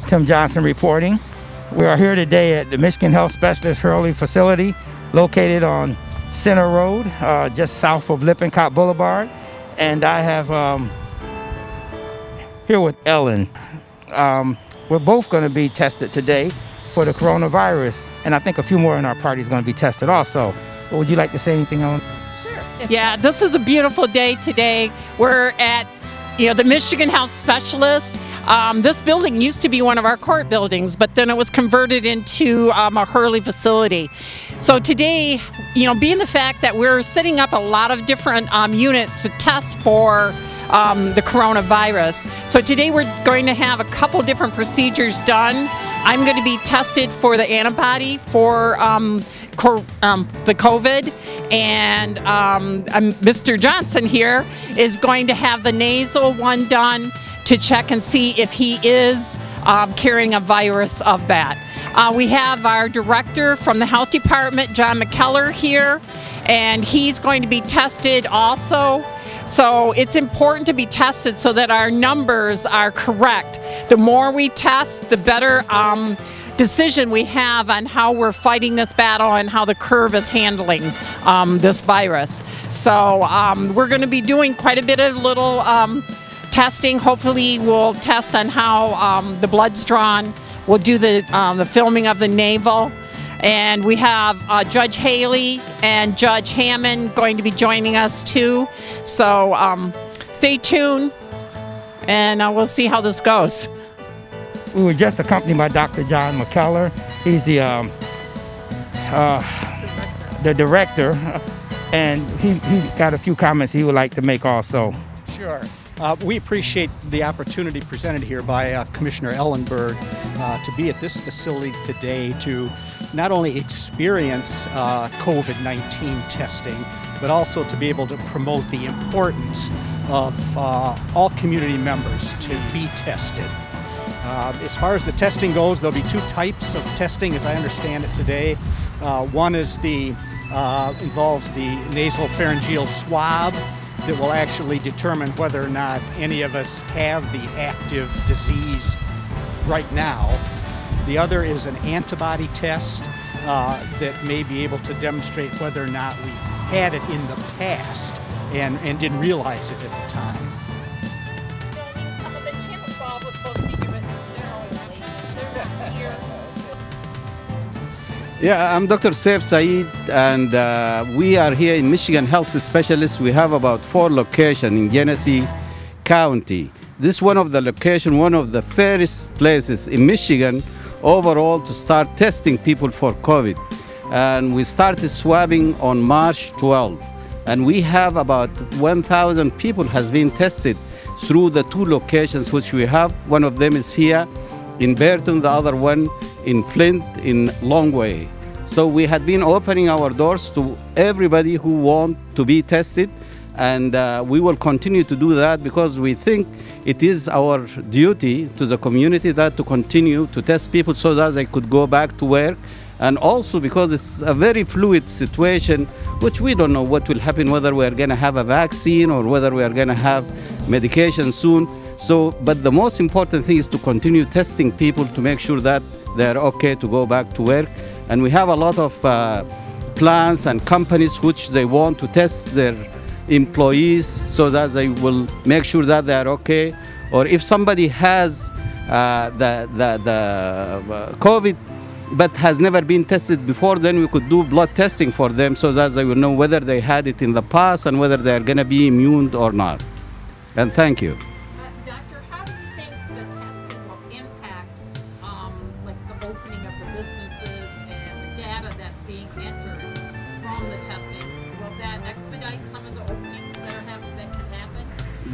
Tim Johnson reporting. We are here today at the Michigan Health Specialist Hurley facility located on Center Road, just south of Lippincott Boulevard. And I have here with Ellen. We're both going to be tested today for the coronavirus, and I think a few more in our party is going to be tested also. Would you like to say anything, Ellen? Sure. Yeah, this is a beautiful day today. We're at the Michigan Health Specialist. This building used to be one of our court buildings, but then it was converted into a Hurley facility. So today, being the fact that we're setting up a lot of different units to test for the coronavirus. So today we're going to have a couple different procedures done. I'm going to be tested for the antibody for the COVID, and Mr. Johnson here is going to have the nasal one done to check and see if he is carrying a virus of that. We have our director from the health department, John McKellar, here, and he's going to be tested also. So it's important to be tested so that our numbers are correct. The more we test, the better decision we have on how we're fighting this battle and how the curve is handling this virus. So we're going to be doing quite a bit of little testing. Hopefully we'll test on how the blood's drawn. We'll do the filming of the navel. And we have Judge Haley and Judge Hammond going to be joining us too. So stay tuned, and we'll see how this goes. We were just accompanied by Dr. John McKellar. He's the director, and he's got a few comments he would like to make also. Sure. We appreciate the opportunity presented here by Commissioner Ellenberg to be at this facility today to not only experience COVID-19 testing, but also to be able to promote the importance of all community members to be tested. As far as the testing goes, there'll be two types of testing as I understand it today. One is involves the nasopharyngeal swab that will actually determine whether or not any of us have the active disease right now. The other is an antibody test that may be able to demonstrate whether or not we've had it in the past and didn't realize it at the time. Some of the channel 12 was supposed to be given they're here. Yeah, I'm Dr. Saif Saeed, and we are here in Michigan Health Specialists. We have about 4 locations in Genesee County. This is one of the locations, one of the fairest places in Michigan overall to start testing people for COVID. And we started swabbing on March 12. And we have about 1,000 people has been tested through the 2 locations which we have. One of them is here in Burton, the other one in Flint, in Longway. So we had been opening our doors to everybody who want to be tested, and we will continue to do that because we think it is our duty to the community that to continue to test people so that they could go back to work, and also because it's a very fluid situation which we don't know what will happen, whether we're going to have a vaccine or whether we are going to have medication soon. So, but the most important thing is to continue testing people to make sure that they're okay to go back to work. And we have a lot of plans and companies which they want to test their employees so that they will make sure that they are okay. Or if somebody has the COVID but has never been tested before, then we could do blood testing for them so that they will know whether they had it in the past and whether they are going to be immune or not. And thank you. Doctor, how do you think the testing will impact like the opening of the businesses and the data that's being entered from the testing? Will that expedite some of the openings that can happen?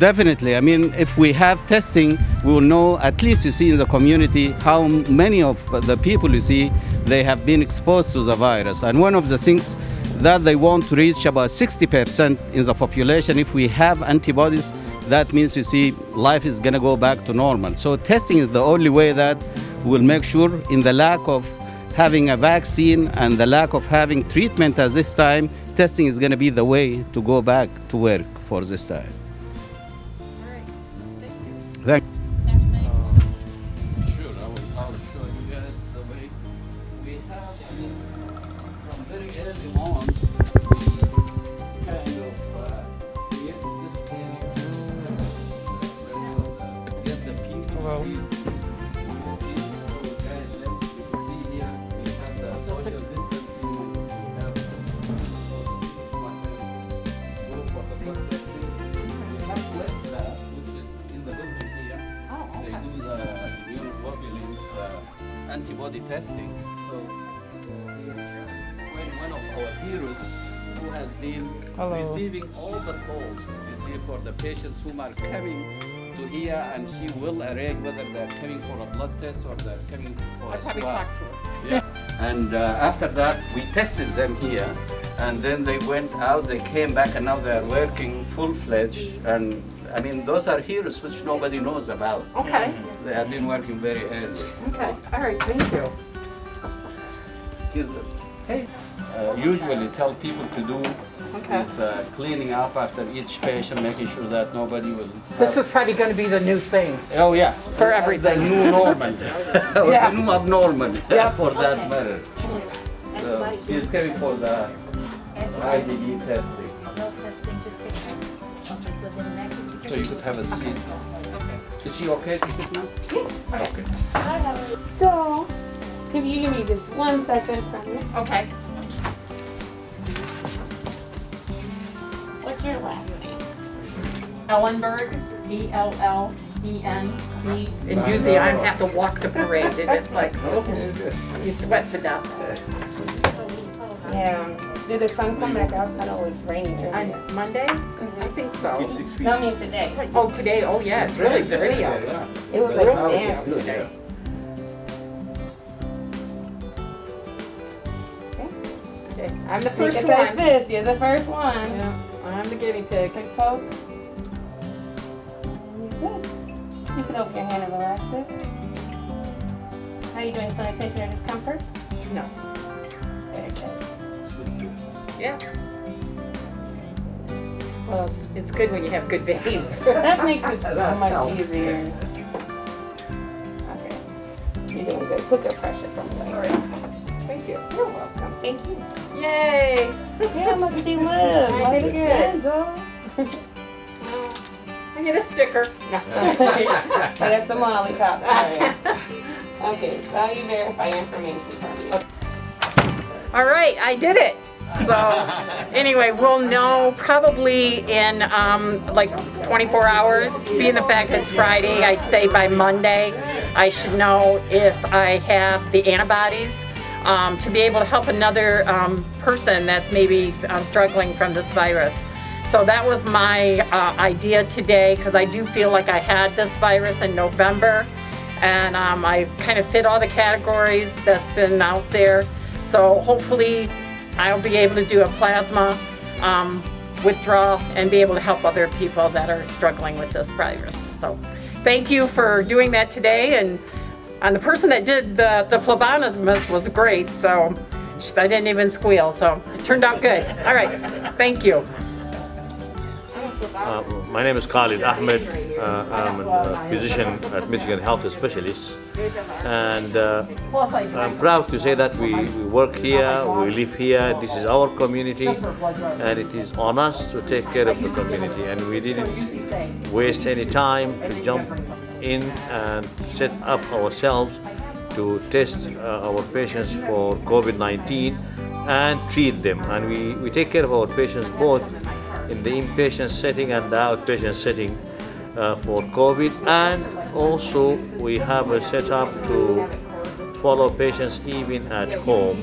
Definitely. I mean, if we have testing, we will know, at least you see in the community, how many of the people you see, they have been exposed to the virus. And one of the things that they want to reach about 60% in the population, if we have antibodies, that means, you see, life is going to go back to normal. So testing is the only way that will make sure, in the lack of having a vaccine and the lack of having treatment at this time, testing is going to be the way to go back to work for this time. All right. Thank you. Thank you. Shoot, I was Hello. Antibody testing. So when one of our heroes who has been receiving all the calls, you see, for the patients who are coming to here, and she will arrange whether they're coming for a blood test or they're coming for a swab. Talk to her. Yeah. And after that, we tested them here, and then they went out, they came back, and now they're working full-fledged. And I mean, those are heroes which nobody knows about. Okay. They have been working very early. Okay. All right. Thank you. Usually tell people to do Okay. is cleaning up after each patient, making sure that nobody will. This is probably going to be the new thing. Oh yeah. For everything. The new normal. Or Yeah. the new abnormal. Yeah. For that matter. So she's coming for the IgE testing. So you could have a seat. Is she okay to sit now? Okay. So, can you give me just 1 second from you? Okay. What's your last name? Ellenberg, E-L-L-E-N-B. And usually I have to walk the parade, and it's like, oh, you sweat to death. Yeah. Did the sun come back out? I know it was raining On earlier. Monday? I think so. No, I mean today. Oh, today? Oh, yeah, it's really pretty out. It was like Real damn. good today. Okay, I'm the first Take one. this. You're the first one. Yeah, I'm the guinea pig. Quick poke. And you're good. You can open your hand and relax it. How you doing? Feeling tension or discomfort? No. Very good. Yeah. Well, it's good when you have good veins. That makes it so much easier. Okay. You're doing good. Put good pressure from the way. Thank you. You're welcome. Thank you. Yay! Yeah, look, she lived. I did good. Well, I get a sticker. I got the lollipop for you. Okay, so you verify your information for me. All right, I did it. So anyway, we'll know probably in like 24 hours. Being the fact that it's Friday, I'd say by Monday I should know if I have the antibodies to be able to help another person that's maybe struggling from this virus. So that was my idea today, because I do feel like I had this virus in November, and I kind of fit all the categories that's been out there. So hopefully I'll be able to do a plasma withdrawal and be able to help other people that are struggling with this virus. So thank you for doing that today. And the person that did the phlebotomist was great, so I didn't even squeal, so it turned out good. All right, thank you. My name is Khalid Ahmed. I'm a physician at Michigan Health Specialists, and I'm proud to say that we work here, we live here. This is our community, and it is on us to take care of the community. And we didn't waste any time to jump in and set up ourselves to test our patients for COVID-19 and treat them. And we take care of our patients both in the inpatient setting and the outpatient setting for COVID, and also we have a setup to follow patients even at home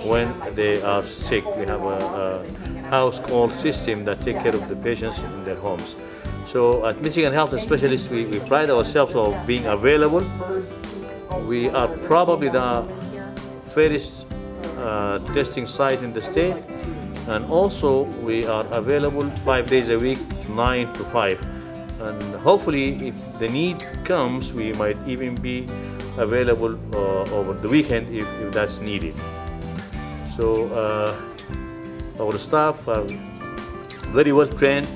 when they are sick. We have a house call system that take care of the patients in their homes. So at Michigan Health Specialists, we pride ourselves of being available. We are probably the first testing site in the state. And also we are available 5 days a week, 9 to 5. And hopefully if the need comes, we might even be available over the weekend if that's needed. So our staff are very well trained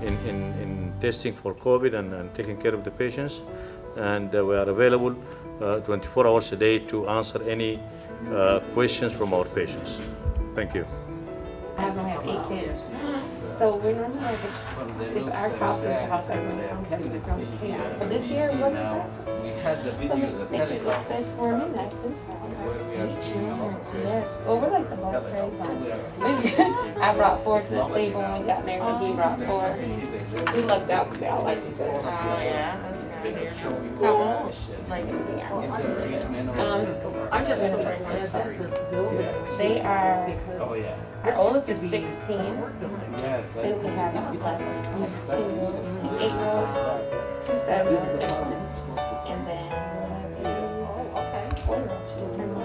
in testing for COVID and taking care of the patients. And we are available 24 hours a day to answer any questions from our patients. Thank you. I also have 8 kids. So we're normally like It's our house, it's the house everyone comes to from chaos. So this year wasn't that? We had the video, the telecom. Transforming that since Where we are seeing our yes. Well, we're like the most crazy bunch. I brought 4 to the table when we got married, and he brought 4. We lucked out because they all liked each other. Oh yeah, that's good. How old? Like, I'm just so glad that this building. they are, Oh yeah. our oldest is 16. Yes, Then we have 2 8-year-olds, 2 7-year-olds, and then a 4-year-old. She just turned 1.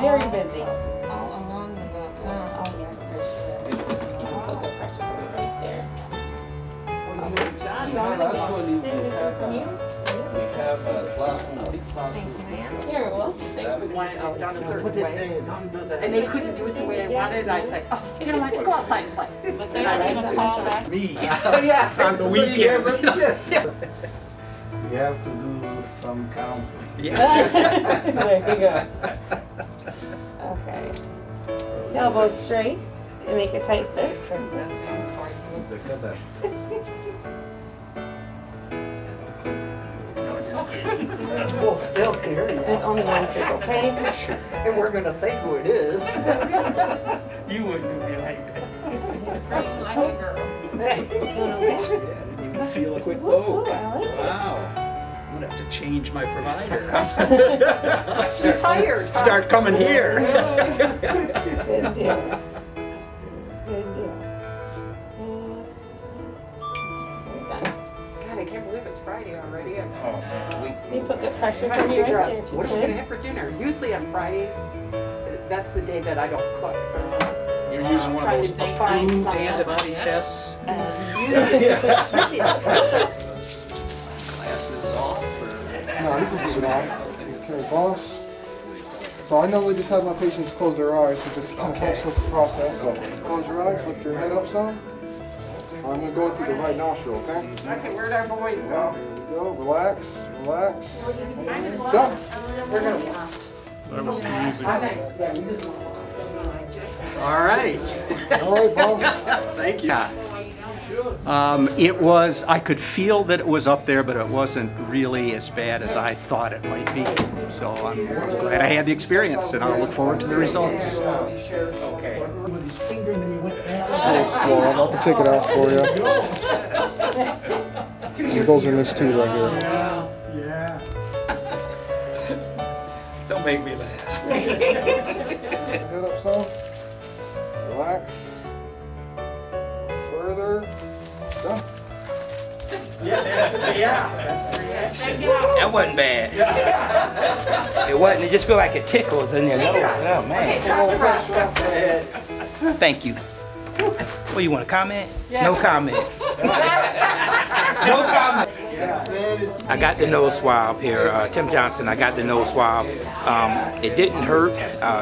Very busy. All along the book. Oh yes, for sure. You can put good pressure on it right there. So I'm gonna get a signature from you. we have a classroom, big classroom. Here, well, We wanted it done a certain Put it way. there, don't do that. And they couldn't do it the way I wanted. I'd say, oh, you know what, go outside and play. but they're gonna call back. Me. Yeah, On the weekends. We have to do some counseling. There you go. Okay. Elbows straight and make a tight fit. We'll still hear you. There's only one trick, okay? And we're gonna say who it is. You wouldn't do me like that. Like a girl. You feel a quick, Oh, oh, I like it. wow. I'm gonna have to change my provider. She's hired. Start coming here. Good deal. Good deal. We're done. God, I can't believe it's Friday already. You put good pressure Trying to from you figure right out there. what are we gonna have for dinner. Usually on Fridays, that's the day that I don't cook. So You're using one of trying those to find approved something. antibody tests. Glasses off or? No, you can put it on. Okay, boss. So I normally just have my patients close their eyes, so just kind of helps with the process. So close your eyes, lift your head up some. I'm going to go in through the right nostril, okay? Okay, where'd our boys Here go? we go. Relax, relax. Done. We're gonna watch. All right. All right, boss. Thank you. It was, I could feel that it was up there, but it wasn't really as bad as I thought it might be. So I'm glad I had the experience, and I'll look forward to the results. Okay. A little slow. I'm about to take it out for you. It goes in this tube right here. Don't make me laugh. Head up some. Relax. Further. Done. That's the reaction. That wasn't bad. It wasn't. It just feel like it tickles in your nose. Oh man. Thank you. What, you want to comment? No comment. No comment. I got the nose swab here. Tim Johnson, I got the nose swab. It didn't hurt.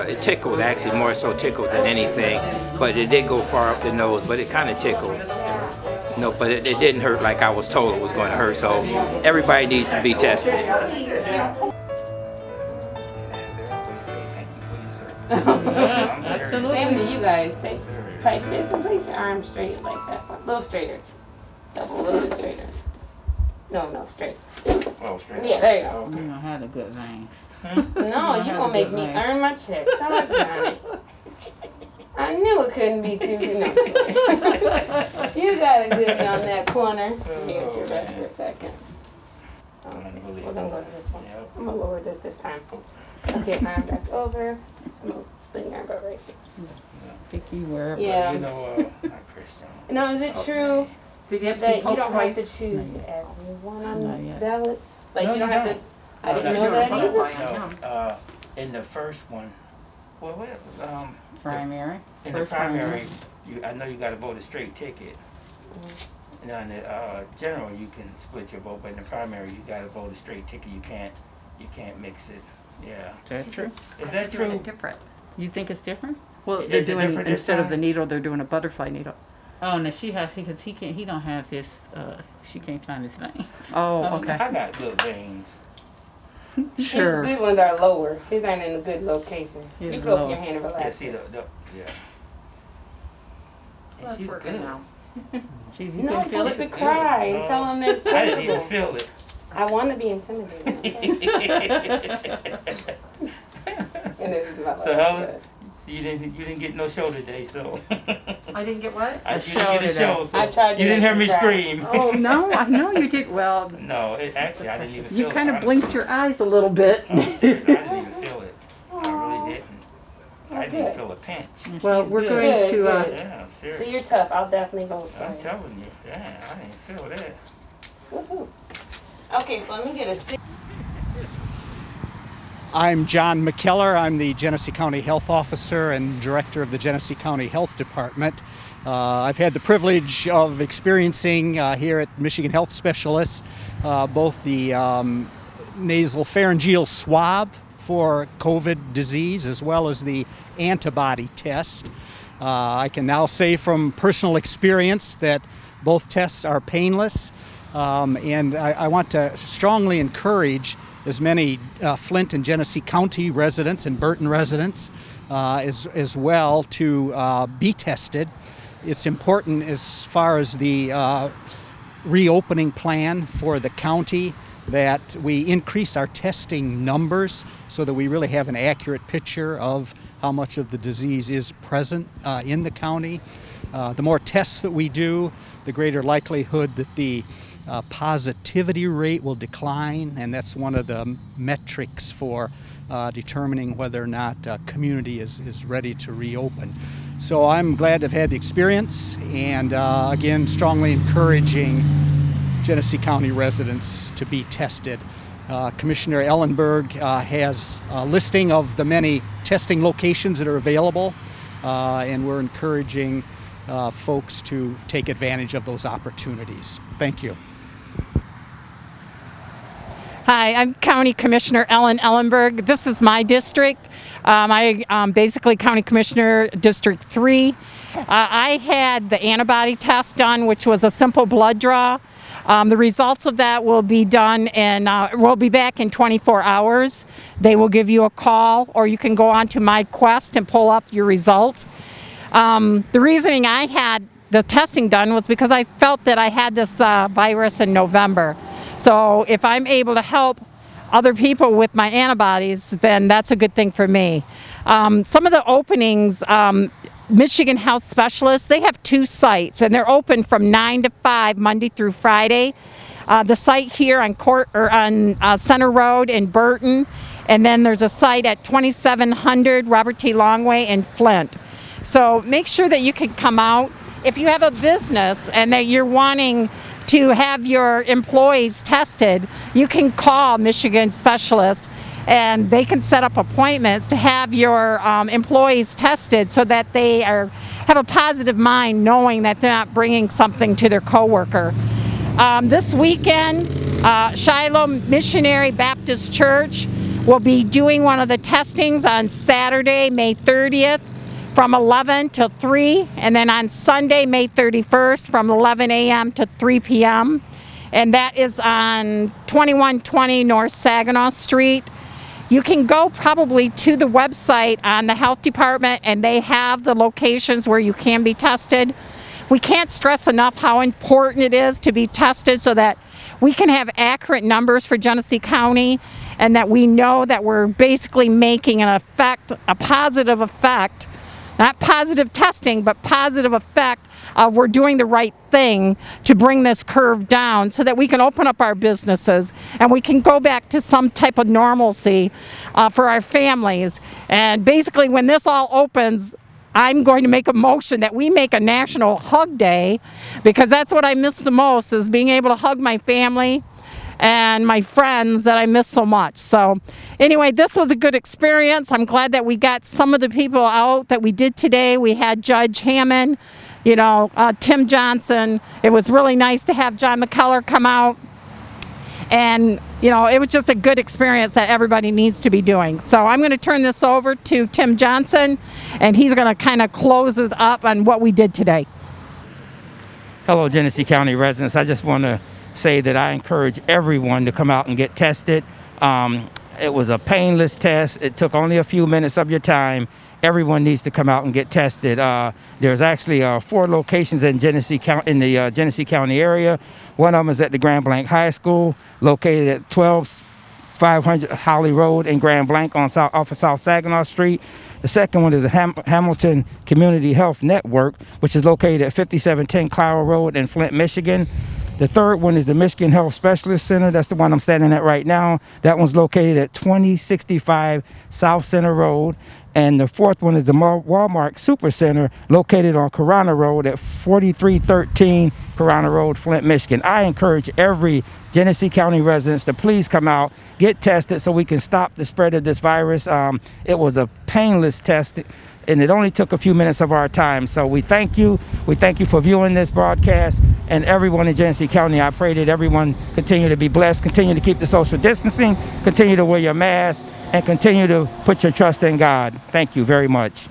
It tickled, actually, more so tickled than anything. But it did go far up the nose, but it kind of tickled. No, but it didn't hurt like I was told it was going to hurt. So everybody needs to be tested. Same to you guys. Take tight fist and place your arms straight like that. A little straighter. Double, a little bit straighter. No, straight. Oh, straight. Yeah, there you go. You don't have a good vein. No, you gonna make me earn my check. Doggone it. I knew it couldn't be too good. No, you got a good one on that corner. Let me get your rest for a second. Okay, we're gonna go to this one. I'm gonna lower this time. Okay, arm back over. I'm gonna bring your arm back right here. Pick you wherever. Yeah. You know, not Christian. Now, is it true Did you have to that be you don't have to twice? choose everyone Not on yet. ballots? Like No, you don't you have to. don't. I didn't No, know that you're either. fine. No, in the first one, well, Primary. in the First primary, I know you got to vote a straight ticket. Mm-hmm. And in the general, you can split your vote, but in the primary, you got to vote a straight ticket. You can't mix it. Yeah. Is that true? Is that Doing true? it different. You think it's different? Well, Is they're it doing, different this instead of the time? needle, they're doing a butterfly needle. Oh, no, she has, because he don't have his, she can't find his vein. Oh, okay. I got good veins. Sure. His good ones are lower. His aren't in a good location. His You can open low. your hand and Yeah, relax. see yeah. And That's she's working good. now. Jeez, you No, can feel it's it. a cry and tell them that's I didn't even terrible. feel it. I want to be intimidated. And this is my So last how word. was, you didn't get no show today, so I didn't get what? I A didn't show get a today. show, so I tried to you didn't make hear me them cry. scream. Oh, no, I know you did. Well, No, actually I didn't even feel you it. kind of honestly. blinked your eyes a little bit. I didn't even feel it. I really didn't. I didn't good. feel a pinch. Well, She's we're good. going to, Good. Yeah, I'm So serious. you're tough. I'll definitely vote for I'm you. telling you. Yeah, I didn't feel that. Woohoo. Okay, so let me get a stick. I'm John McKellar. I'm the Genesee County Health Officer and Director of the Genesee County Health Department. I've had the privilege of experiencing here at Michigan Health Specialists both the nasal pharyngeal swab for COVID disease as well as the antibody test. I can now say from personal experience that both tests are painless, and I want to strongly encourage as many Flint and Genesee County residents and Burton residents as well to be tested. It's important as far as the reopening plan for the county that we increase our testing numbers so that we really have an accurate picture of how much of the disease is present in the county. The more tests that we do, the greater likelihood that the positivity rate will decline, and that's one of the metrics for determining whether or not a community is ready to reopen. So I'm glad to have had the experience, and again, strongly encouraging Genesee County residents to be tested. Commissioner Ellenberg has a listing of the many testing locations that are available, and we're encouraging folks to take advantage of those opportunities. Thank you. Hi, I'm County Commissioner Ellen Ellenberg. This is my district. I'm basically County Commissioner District 3. I had the antibody test done, which was a simple blood draw. The results of that will be done and we'll be back in 24 hours. They will give you a call, or you can go onto my Quest and pull up your results. The reasoning I had the testing done was because I felt that I had this virus in November. So if I'm able to help other people with my antibodies, then that's a good thing for me. Some of the openings, Michigan Health Specialists, they have 2 sites, and they're open from 9 to 5 Monday through Friday. The site here on Center Road in Burton, and then there's a site at 2700 Robert T. Longway in Flint. So make sure that you can come out. If you have a business and that you're wanting to have your employees tested, you can call Michigan Specialist and they can set up appointments to have your employees tested so that they have a positive mind knowing that they're not bringing something to their coworker. This weekend, Shiloh Missionary Baptist Church will be doing one of the testings on Saturday, May 30th. From 11 till 3, and then on Sunday, May 31st, from 11 a.m. to 3 p.m. And that is on 2120 North Saginaw Street. You can go probably to the website on the health department, and they have the locations where you can be tested. We can't stress enough how important it is to be tested so that we can have accurate numbers for Genesee County, and that we know that we're basically making an effect, a positive effect. Not positive testing, but positive effect. We're doing the right thing to bring this curve down so that we can open up our businesses and we can go back to some type of normalcy for our families. And basically when this all opens, I'm going to make a motion that we make a National Hug Day, because that's what I miss the most, is being able to hug my family and my friends that I miss so much. So anyway, this was a good experience. I'm glad that we got some of the people out that we did today. We had Judge Hammond, Tim Johnson. It was really nice to have John McKellar come out. And, it was just a good experience that everybody needs to be doing. So I'm going to turn this over to Tim Johnson, and he's going to kind of close it up on what we did today. Hello, Genesee County residents. I just want to say that I encourage everyone to come out and get tested. It was a painless test. It took only a few minutes of your time, everyone needs to come out and get tested. There's actually 4 locations in Genesee County, in the Genesee County area. One of them is at the Grand Blanc High School, located at 12500 Holly Road in Grand Blanc off of South Saginaw Street. The second one is the Hamilton Community Health Network, which is located at 5710 Clower Road in Flint, Michigan. The third one is the Michigan Health Specialist Center. That's the one I'm standing at right now. That one's located at 2065 South Center Road. And the fourth one is the Walmart Super Center, located on Corona Road at 4313 Corona Road, Flint, Michigan. I encourage every Genesee County residents to please come out, get tested so we can stop the spread of this virus. It was a painless test, and it only took a few minutes of our time. So we thank you. We thank you for viewing this broadcast. And everyone in Genesee County, I pray that everyone continue to be blessed, continue to keep the social distancing, continue to wear your mask, and continue to put your trust in God. Thank you very much.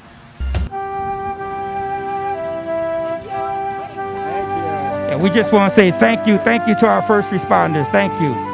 And we just want to say thank you to our first responders. Thank you.